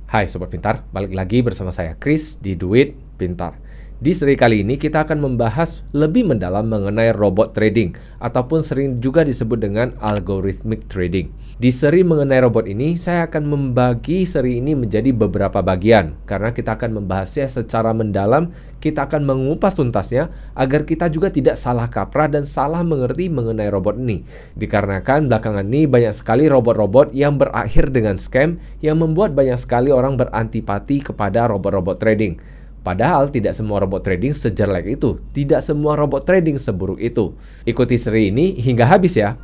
Hai Sobat Pintar, balik lagi bersama saya Chris di Duit Pintar. Di seri kali ini kita akan membahas lebih mendalam mengenai robot trading ataupun sering juga disebut dengan algorithmic trading. Di seri mengenai robot ini, saya akan membagi seri ini menjadi beberapa bagian karena kita akan membahasnya secara mendalam, kita akan mengupas tuntasnya agar kita juga tidak salah kaprah dan salah mengerti mengenai robot ini. Dikarenakan belakangan ini banyak sekali robot-robot yang berakhir dengan scam yang membuat banyak sekali orang berantipati kepada robot-robot trading. Padahal tidak semua robot trading sejelek itu, tidak semua robot trading seburuk itu. Ikuti seri ini hingga habis ya.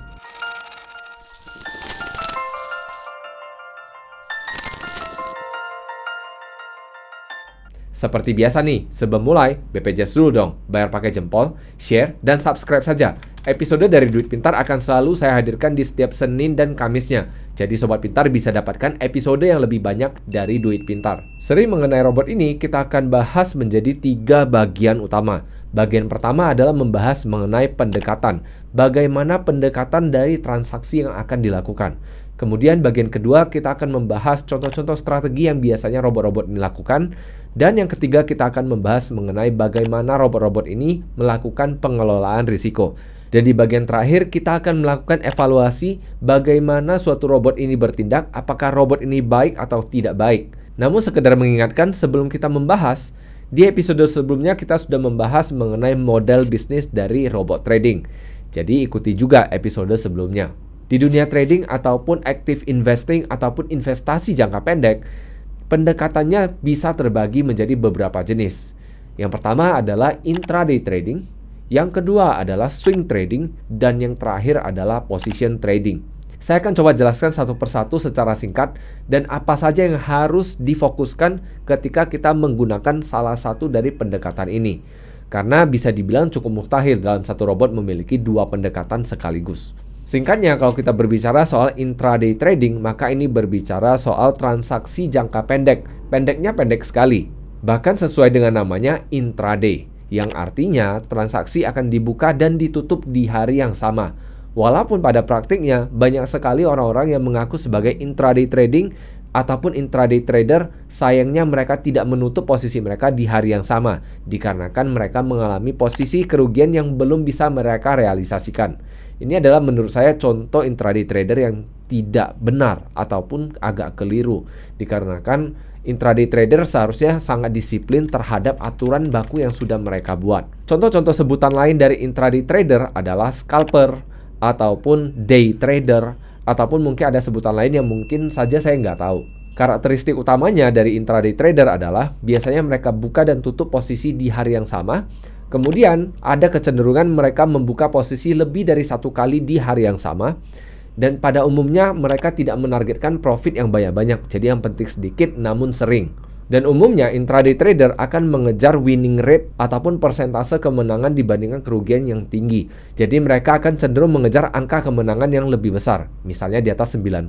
Seperti biasa nih, sebelum mulai, BPJS dulu dong, bayar pakai jempol, share, dan subscribe saja. Episode dari Duit Pintar akan selalu saya hadirkan di setiap Senin dan Kamisnya. Jadi Sobat Pintar bisa dapatkan episode yang lebih banyak dari Duit Pintar. Seri mengenai robot ini kita akan bahas menjadi 3 bagian utama. Bagian pertama adalah membahas mengenai pendekatan. Bagaimana pendekatan dari transaksi yang akan dilakukan. Kemudian bagian kedua kita akan membahas contoh-contoh strategi yang biasanya robot-robot ini lakukan. Dan yang ketiga kita akan membahas mengenai bagaimana robot-robot ini melakukan pengelolaan risiko. Dan di bagian terakhir kita akan melakukan evaluasi bagaimana suatu robot ini bertindak, apakah robot ini baik atau tidak baik. Namun sekedar mengingatkan sebelum kita membahas, di episode sebelumnya kita sudah membahas mengenai model bisnis dari robot trading. Jadi ikuti juga episode sebelumnya. Di dunia trading ataupun active investing ataupun investasi jangka pendek, pendekatannya bisa terbagi menjadi beberapa jenis. Yang pertama adalah intraday trading, yang kedua adalah swing trading, dan yang terakhir adalah position trading. Saya akan coba jelaskan satu persatu secara singkat dan apa saja yang harus difokuskan ketika kita menggunakan salah satu dari pendekatan ini. Karena bisa dibilang cukup mustahil dalam satu robot memiliki 2 pendekatan sekaligus. Singkatnya, kalau kita berbicara soal intraday trading, maka ini berbicara soal transaksi jangka pendek. Pendeknya pendek sekali. Bahkan sesuai dengan namanya intraday, yang artinya transaksi akan dibuka dan ditutup di hari yang sama. Walaupun pada praktiknya banyak sekali orang-orang yang mengaku sebagai intraday trading ataupun intraday trader, sayangnya mereka tidak menutup posisi mereka di hari yang sama, dikarenakan mereka mengalami posisi kerugian yang belum bisa mereka realisasikan. Ini adalah menurut saya contoh intraday trader yang tidak benar ataupun agak keliru, dikarenakan intraday trader seharusnya sangat disiplin terhadap aturan baku yang sudah mereka buat. Contoh-contoh sebutan lain dari intraday trader adalah scalper ataupun day trader, ataupun mungkin ada sebutan lain yang mungkin saja saya nggak tahu. Karakteristik utamanya dari intraday trader adalah biasanya mereka buka dan tutup posisi di hari yang sama. Kemudian ada kecenderungan mereka membuka posisi lebih dari 1 kali di hari yang sama. Dan pada umumnya mereka tidak menargetkan profit yang banyak-banyak. Jadi yang penting sedikit namun sering. Dan umumnya intraday trader akan mengejar winning rate ataupun persentase kemenangan dibandingkan kerugian yang tinggi. Jadi mereka akan cenderung mengejar angka kemenangan yang lebih besar, misalnya di atas 90%.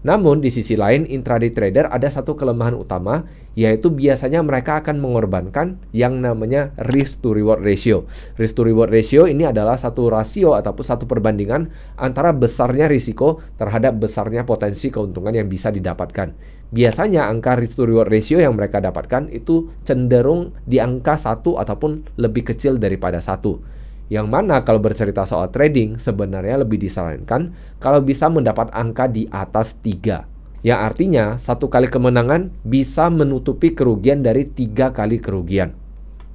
Namun di sisi lain intraday trader ada satu kelemahan utama, yaitu biasanya mereka akan mengorbankan yang namanya risk to reward ratio. Risk to reward ratio ini adalah satu rasio ataupun satu perbandingan antara besarnya risiko terhadap besarnya potensi keuntungan yang bisa didapatkan. Biasanya angka risk to reward ratio yang mereka dapatkan itu cenderung di angka 1 ataupun lebih kecil daripada 1. Yang mana kalau bercerita soal trading sebenarnya lebih disarankan kalau bisa mendapat angka di atas 3. Yang artinya 1 kali kemenangan bisa menutupi kerugian dari 3 kali kerugian.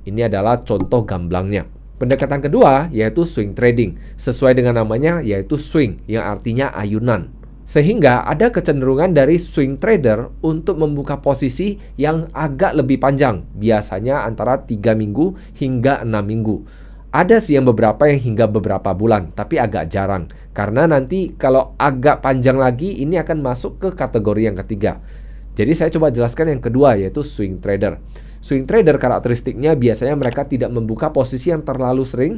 Ini adalah contoh gamblangnya. Pendekatan kedua yaitu swing trading. Sesuai dengan namanya yaitu swing, yang artinya ayunan. Sehingga ada kecenderungan dari swing trader untuk membuka posisi yang agak lebih panjang. Biasanya antara 3 minggu hingga 6 minggu. Ada sih yang beberapa yang hingga beberapa bulan, tapi agak jarang. Karena nanti kalau agak panjang lagi, ini akan masuk ke kategori yang ketiga. Jadi saya coba jelaskan yang kedua, yaitu swing trader. Swing trader karakteristiknya biasanya mereka tidak membuka posisi yang terlalu sering.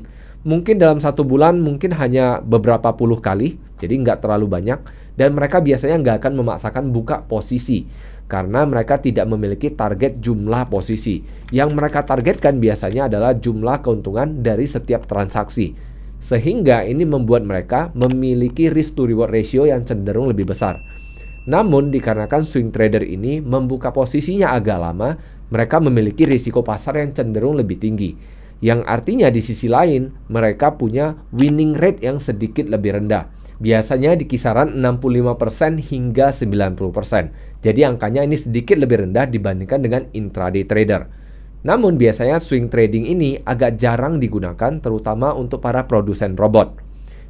Mungkin dalam 1 bulan mungkin hanya beberapa puluh kali, jadi nggak terlalu banyak. Dan mereka biasanya nggak akan memaksakan buka posisi, karena mereka tidak memiliki target jumlah posisi. Yang mereka targetkan biasanya adalah jumlah keuntungan dari setiap transaksi. Sehingga ini membuat mereka memiliki risk to reward ratio yang cenderung lebih besar. Namun, dikarenakan swing trader ini membuka posisinya agak lama, mereka memiliki risiko pasar yang cenderung lebih tinggi. Yang artinya di sisi lain, mereka punya winning rate yang sedikit lebih rendah. Biasanya di kisaran 65% hingga 90%. Jadi angkanya ini sedikit lebih rendah dibandingkan dengan intraday trader. Namun biasanya swing trading ini agak jarang digunakan terutama untuk para produsen robot.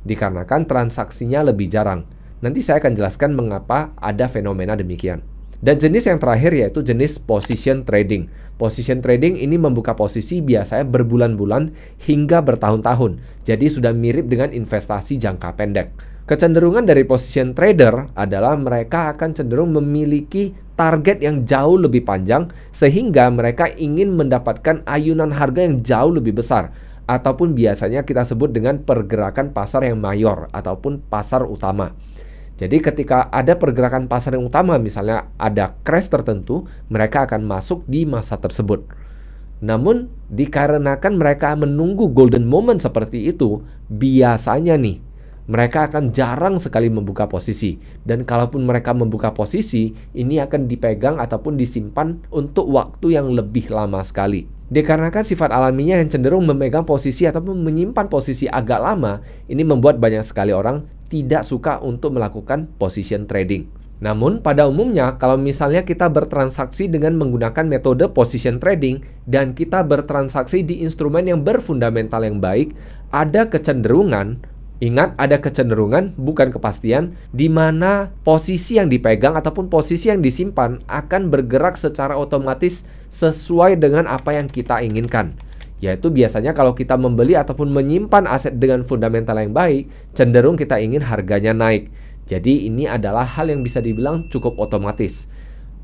Dikarenakan transaksinya lebih jarang. Nanti saya akan jelaskan mengapa ada fenomena demikian. Dan jenis yang terakhir yaitu jenis position trading. Position trading ini membuka posisi biasanya berbulan-bulan hingga bertahun-tahun. Jadi sudah mirip dengan investasi jangka pendek. Kecenderungan dari position trader adalah mereka akan cenderung memiliki target yang jauh lebih panjang sehingga mereka ingin mendapatkan ayunan harga yang jauh lebih besar. Ataupun biasanya kita sebut dengan pergerakan pasar yang mayor ataupun pasar utama. Jadi ketika ada pergerakan pasar yang utama, misalnya ada crash tertentu, mereka akan masuk di masa tersebut. Namun, dikarenakan mereka menunggu golden moment seperti itu, biasanya nih, mereka akan jarang sekali membuka posisi. Dan kalaupun mereka membuka posisi, ini akan dipegang ataupun disimpan untuk waktu yang lebih lama sekali. Dikarenakan sifat alaminya yang cenderung memegang posisi ataupun menyimpan posisi agak lama, ini membuat banyak sekali orang tidak suka untuk melakukan position trading. Namun pada umumnya kalau misalnya kita bertransaksi dengan menggunakan metode position trading dan kita bertransaksi di instrumen yang berfundamental yang baik, ada kecenderungan, ingat ada kecenderungan bukan kepastian, di mana posisi yang dipegang ataupun posisi yang disimpan akan bergerak secara otomatis sesuai dengan apa yang kita inginkan. Yaitu biasanya kalau kita membeli ataupun menyimpan aset dengan fundamental yang baik, cenderung kita ingin harganya naik. Jadi ini adalah hal yang bisa dibilang cukup otomatis.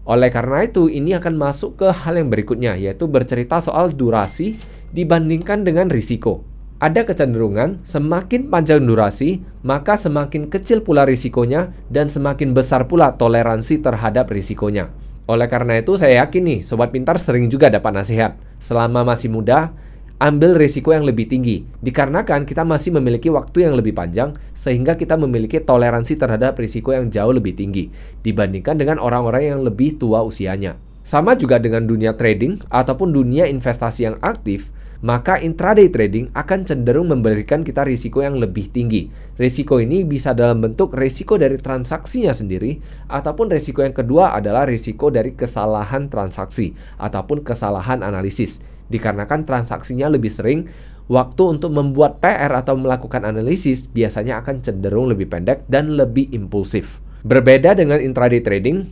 Oleh karena itu, ini akan masuk ke hal yang berikutnya, yaitu bercerita soal durasi dibandingkan dengan risiko. Ada kecenderungan semakin panjang durasi, maka semakin kecil pula risikonya dan semakin besar pula toleransi terhadap risikonya. Oleh karena itu, saya yakin nih, Sobat Pintar sering juga dapat nasihat. Selama masih muda, ambil risiko yang lebih tinggi. Dikarenakan kita masih memiliki waktu yang lebih panjang, sehingga kita memiliki toleransi terhadap risiko yang jauh lebih tinggi dibandingkan dengan orang-orang yang lebih tua usianya. Sama juga dengan dunia trading ataupun dunia investasi yang aktif, maka intraday trading akan cenderung memberikan kita risiko yang lebih tinggi. Risiko ini bisa dalam bentuk risiko dari transaksinya sendiri, ataupun risiko yang kedua adalah risiko dari kesalahan transaksi ataupun kesalahan analisis. Dikarenakan transaksinya lebih sering, waktu untuk membuat PR atau melakukan analisis biasanya akan cenderung lebih pendek dan lebih impulsif. Berbeda dengan intraday trading,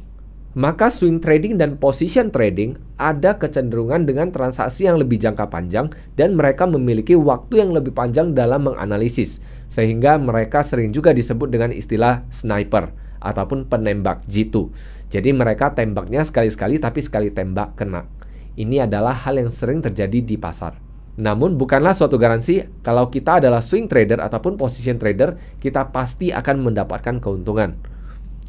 maka swing trading dan position trading ada kecenderungan dengan transaksi yang lebih jangka panjang dan mereka memiliki waktu yang lebih panjang dalam menganalisis, sehingga mereka sering juga disebut dengan istilah sniper ataupun penembak jitu. Jadi mereka tembaknya sekali-sekali tapi sekali tembak kena. Ini adalah hal yang sering terjadi di pasar. Namun bukanlah suatu garansi kalau kita adalah swing trader ataupun position trader kita pasti akan mendapatkan keuntungan.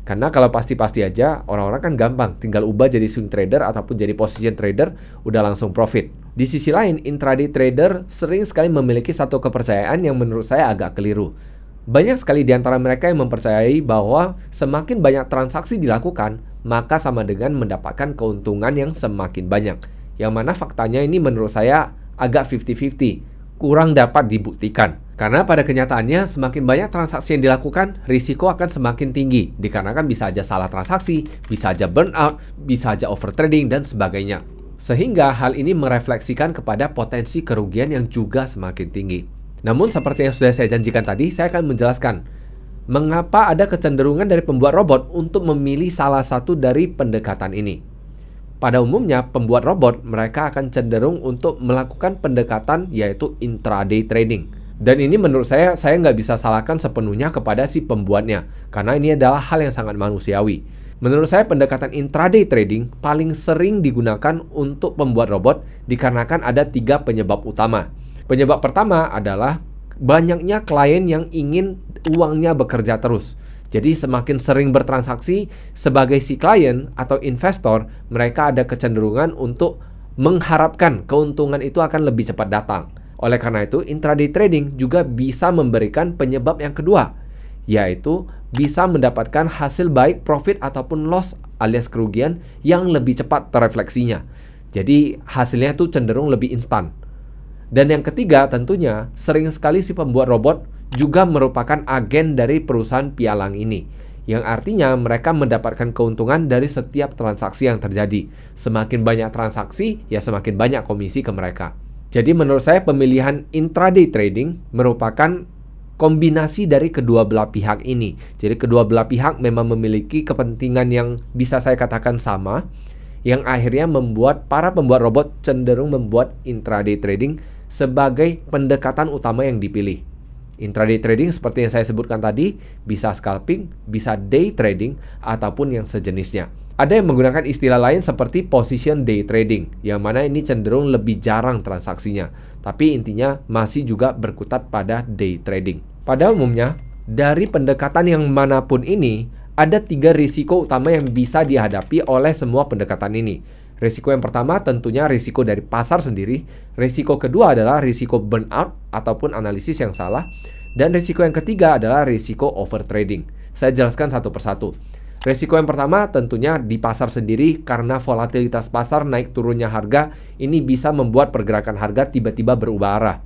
Karena kalau pasti-pasti aja, orang-orang kan gampang, tinggal ubah jadi swing trader ataupun jadi position trader, udah langsung profit. Di sisi lain, intraday trader sering sekali memiliki satu kepercayaan yang menurut saya agak keliru. Banyak sekali di antara mereka yang mempercayai bahwa semakin banyak transaksi dilakukan, maka sama dengan mendapatkan keuntungan yang semakin banyak. Yang mana faktanya ini menurut saya agak 50-50, kurang dapat dibuktikan. Karena pada kenyataannya semakin banyak transaksi yang dilakukan, risiko akan semakin tinggi. Dikarenakan bisa aja salah transaksi, bisa aja burnout, bisa aja overtrading, dan sebagainya. Sehingga hal ini merefleksikan kepada potensi kerugian yang juga semakin tinggi. Namun seperti yang sudah saya janjikan tadi, saya akan menjelaskan mengapa ada kecenderungan dari pembuat robot untuk memilih salah satu dari pendekatan ini. Pada umumnya, pembuat robot mereka akan cenderung untuk melakukan pendekatan yaitu intraday trading. Dan ini menurut saya nggak bisa salahkan sepenuhnya kepada si pembuatnya, karena ini adalah hal yang sangat manusiawi. Menurut saya pendekatan intraday trading paling sering digunakan untuk pembuat robot dikarenakan ada 3 penyebab utama. Penyebab pertama adalah banyaknya klien yang ingin uangnya bekerja terus. Jadi semakin sering bertransaksi sebagai si klien atau investor, mereka ada kecenderungan untuk mengharapkan keuntungan itu akan lebih cepat datang. Oleh karena itu, intraday trading juga bisa memberikan penyebab yang kedua, yaitu bisa mendapatkan hasil baik profit ataupun loss alias kerugian yang lebih cepat terrefleksinya. Jadi hasilnya tuh cenderung lebih instan. Dan yang ketiga tentunya sering sekali si pembuat robot juga merupakan agen dari perusahaan pialang ini, yang artinya mereka mendapatkan keuntungan dari setiap transaksi yang terjadi. Semakin banyak transaksi, ya semakin banyak komisi ke mereka. Jadi menurut saya pemilihan intraday trading merupakan kombinasi dari kedua belah pihak ini. Jadi kedua belah pihak memang memiliki kepentingan yang bisa saya katakan sama, yang akhirnya membuat para pembuat robot cenderung membuat intraday trading sebagai pendekatan utama yang dipilih. Intraday trading seperti yang saya sebutkan tadi, bisa scalping, bisa day trading, ataupun yang sejenisnya. Ada yang menggunakan istilah lain seperti position day trading, yang mana ini cenderung lebih jarang transaksinya. Tapi intinya masih juga berkutat pada day trading. Pada umumnya, dari pendekatan yang manapun ini, ada 3 risiko utama yang bisa dihadapi oleh semua pendekatan ini. Risiko yang pertama tentunya risiko dari pasar sendiri. Risiko kedua adalah risiko burnout ataupun analisis yang salah. Dan risiko yang ketiga adalah risiko overtrading. Saya jelaskan satu persatu. Risiko yang pertama tentunya di pasar sendiri, karena volatilitas pasar naik turunnya harga ini bisa membuat pergerakan harga tiba-tiba berubah arah.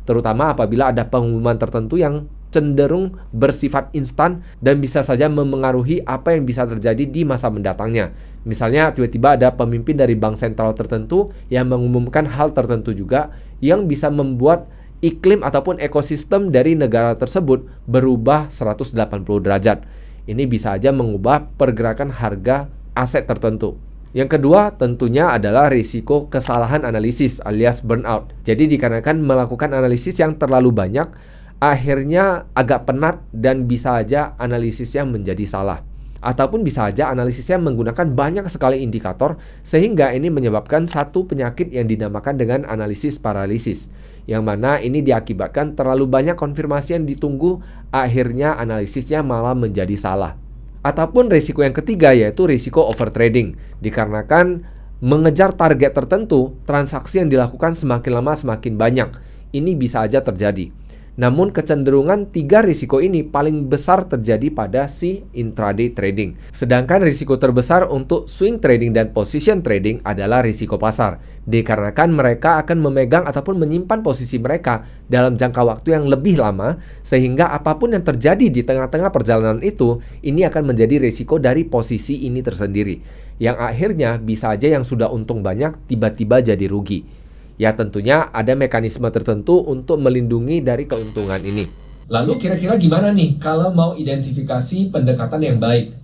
Terutama apabila ada pengumuman tertentu yang cenderung bersifat instan dan bisa saja memengaruhi apa yang bisa terjadi di masa mendatangnya. Misalnya tiba-tiba ada pemimpin dari bank sentral tertentu yang mengumumkan hal tertentu juga yang bisa membuat iklim ataupun ekosistem dari negara tersebut berubah 180 derajat. Ini bisa aja mengubah pergerakan harga aset tertentu. Yang kedua tentunya adalah risiko kesalahan analisis alias burnout. Jadi dikarenakan melakukan analisis yang terlalu banyak, akhirnya agak penat dan bisa aja analisisnya menjadi salah. Ataupun bisa aja analisisnya menggunakan banyak sekali indikator, sehingga ini menyebabkan satu penyakit yang dinamakan dengan analisis paralisis, yang mana ini diakibatkan terlalu banyak konfirmasi yang ditunggu, akhirnya analisisnya malah menjadi salah. Ataupun risiko yang ketiga yaitu risiko overtrading, dikarenakan mengejar target tertentu, transaksi yang dilakukan semakin lama semakin banyak. Ini bisa aja terjadi. Namun kecenderungan 3 risiko ini paling besar terjadi pada si intraday trading. Sedangkan risiko terbesar untuk swing trading dan position trading adalah risiko pasar. Dikarenakan mereka akan memegang ataupun menyimpan posisi mereka dalam jangka waktu yang lebih lama, sehingga apapun yang terjadi di tengah-tengah perjalanan itu, ini akan menjadi risiko dari posisi ini tersendiri. Yang akhirnya bisa aja yang sudah untung banyak tiba-tiba jadi rugi. Ya tentunya ada mekanisme tertentu untuk melindungi dari keuntungan ini. Lalu kira-kira gimana nih kalau mau identifikasi pendekatan yang baik?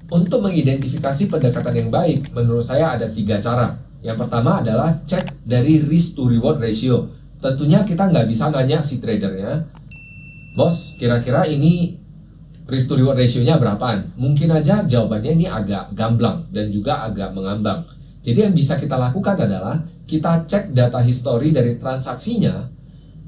Untuk mengidentifikasi pendekatan yang baik, menurut saya ada 3 cara. Yang pertama adalah cek dari risk to reward ratio. Tentunya kita nggak bisa nanya si tradernya, bos kira-kira ini risk to reward ratio-nya berapaan? Mungkin aja jawabannya ini agak gamblang dan juga agak mengambang. Jadi yang bisa kita lakukan adalah kita cek data histori dari transaksinya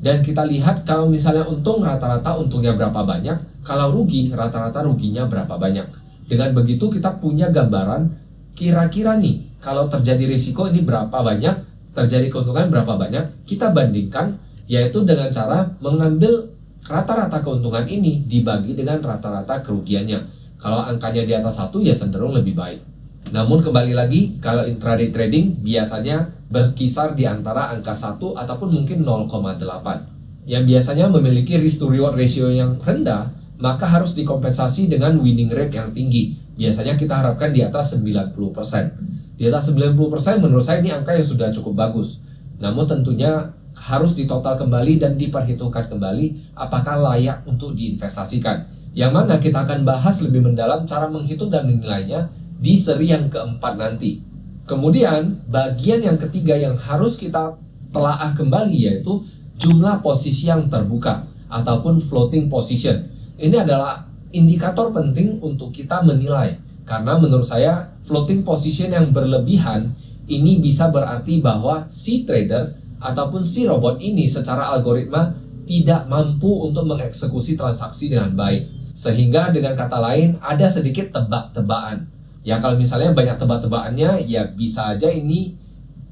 dan kita lihat kalau misalnya untung rata-rata untungnya berapa banyak, kalau rugi rata-rata ruginya berapa banyak. Dengan begitu kita punya gambaran kira-kira nih kalau terjadi risiko ini berapa banyak, terjadi keuntungan berapa banyak, kita bandingkan yaitu dengan cara mengambil rata-rata keuntungan ini dibagi dengan rata-rata kerugiannya. Kalau angkanya di atas 1 ya cenderung lebih baik. Namun kembali lagi, kalau intraday trading biasanya berkisar di antara angka 1 ataupun mungkin 0,8. Yang biasanya memiliki risk to reward ratio yang rendah, maka harus dikompensasi dengan winning rate yang tinggi. Biasanya kita harapkan di atas 90%. Di atas 90% menurut saya ini angka yang sudah cukup bagus. Namun tentunya harus ditotal kembali dan diperhitungkan kembali apakah layak untuk diinvestasikan. Yang mana kita akan bahas lebih mendalam cara menghitung dan menilainya di seri yang keempat nanti. Kemudian bagian yang ketiga yang harus kita telaah kembali yaitu jumlah posisi yang terbuka ataupun floating position. Ini adalah indikator penting untuk kita menilai, karena menurut saya floating position yang berlebihan ini bisa berarti bahwa si trader ataupun si robot ini secara algoritma tidak mampu untuk mengeksekusi transaksi dengan baik, sehingga dengan kata lain ada sedikit tebak-tebakan. Ya kalau misalnya banyak tebak-tebakannya, ya bisa aja ini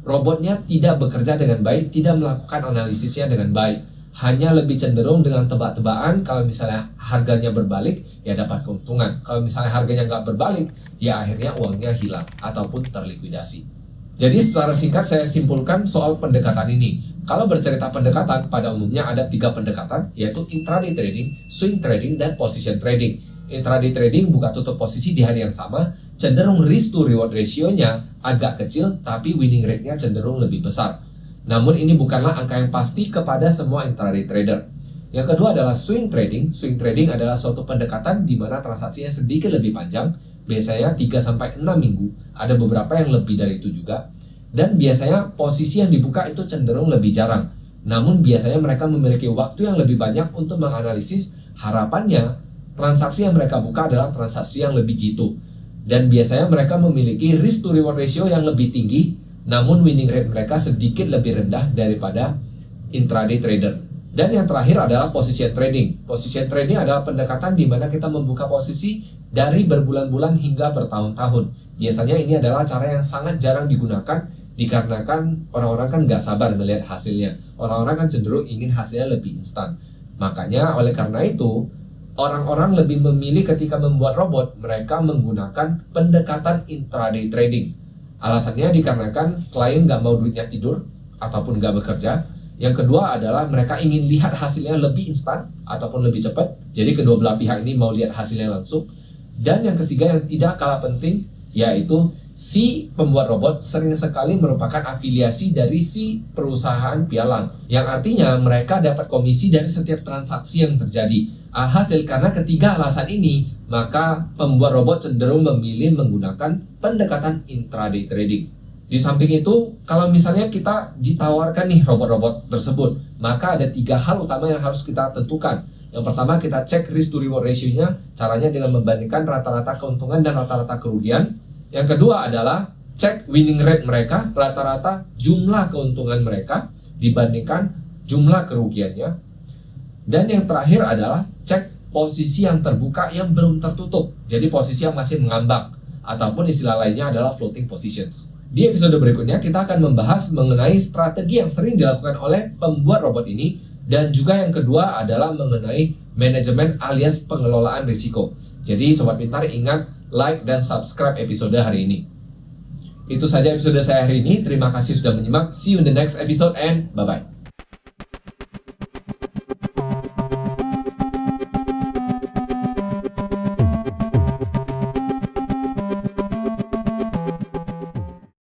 robotnya tidak bekerja dengan baik, tidak melakukan analisisnya dengan baik. hanya lebih cenderung dengan tebak-tebakan. Kalau misalnya harganya berbalik, ya dapat keuntungan. Kalau misalnya harganya nggak berbalik, ya akhirnya uangnya hilang ataupun terlikuidasi. Jadi secara singkat saya simpulkan soal pendekatan ini. Kalau bercerita pendekatan, pada umumnya ada 3 pendekatan, yaitu intraday trading, swing trading, dan position trading. Intraday trading buka tutup posisi di hari yang sama, cenderung risk to reward ratio-nya agak kecil, tapi winning rate-nya cenderung lebih besar. Namun ini bukanlah angka yang pasti kepada semua intraday trader. Yang kedua adalah swing trading. Swing trading adalah suatu pendekatan di mana transaksinya sedikit lebih panjang, biasanya 3-6 minggu, ada beberapa yang lebih dari itu juga. Dan biasanya posisi yang dibuka itu cenderung lebih jarang. Namun biasanya mereka memiliki waktu yang lebih banyak untuk menganalisis. Harapannya transaksi yang mereka buka adalah transaksi yang lebih jitu. Dan biasanya mereka memiliki risk to reward ratio yang lebih tinggi, namun winning rate mereka sedikit lebih rendah daripada intraday trader. Dan yang terakhir adalah position trading. Position trading adalah pendekatan di mana kita membuka posisi dari berbulan-bulan hingga bertahun-tahun. Biasanya ini adalah cara yang sangat jarang digunakan, dikarenakan orang-orang kan nggak sabar melihat hasilnya. Orang-orang kan cenderung ingin hasilnya lebih instan. Makanya oleh karena itu, orang-orang lebih memilih ketika membuat robot, mereka menggunakan pendekatan intraday trading. Alasannya dikarenakan klien nggak mau duitnya tidur ataupun nggak bekerja. Yang kedua adalah mereka ingin lihat hasilnya lebih instan ataupun lebih cepat. Jadi kedua belah pihak ini mau lihat hasilnya langsung. Dan yang ketiga yang tidak kalah penting, yaitu si pembuat robot sering sekali merupakan afiliasi dari si perusahaan pialang. Yang artinya mereka dapat komisi dari setiap transaksi yang terjadi. Alhasil karena ketiga alasan ini, maka pembuat robot cenderung memilih menggunakan pendekatan intraday trading. Di samping itu, kalau misalnya kita ditawarkan nih robot-robot tersebut, maka ada 3 hal utama yang harus kita tentukan. Yang pertama, kita cek risk to reward ratio-nya, caranya dengan membandingkan rata-rata keuntungan dan rata-rata kerugian. Yang kedua adalah cek winning rate mereka, rata-rata jumlah keuntungan mereka dibandingkan jumlah kerugiannya. Dan yang terakhir adalah cek posisi yang terbuka yang belum tertutup. Jadi posisi yang masih mengambang, ataupun istilah lainnya adalah floating positions. Di episode berikutnya kita akan membahas mengenai strategi yang sering dilakukan oleh pembuat robot ini, dan juga yang kedua adalah mengenai manajemen alias pengelolaan risiko. Jadi Sobat Pintar ingat like dan subscribe episode hari ini. Itu saja episode saya hari ini. Terima kasih sudah menyimak. See you in the next episode and bye-bye.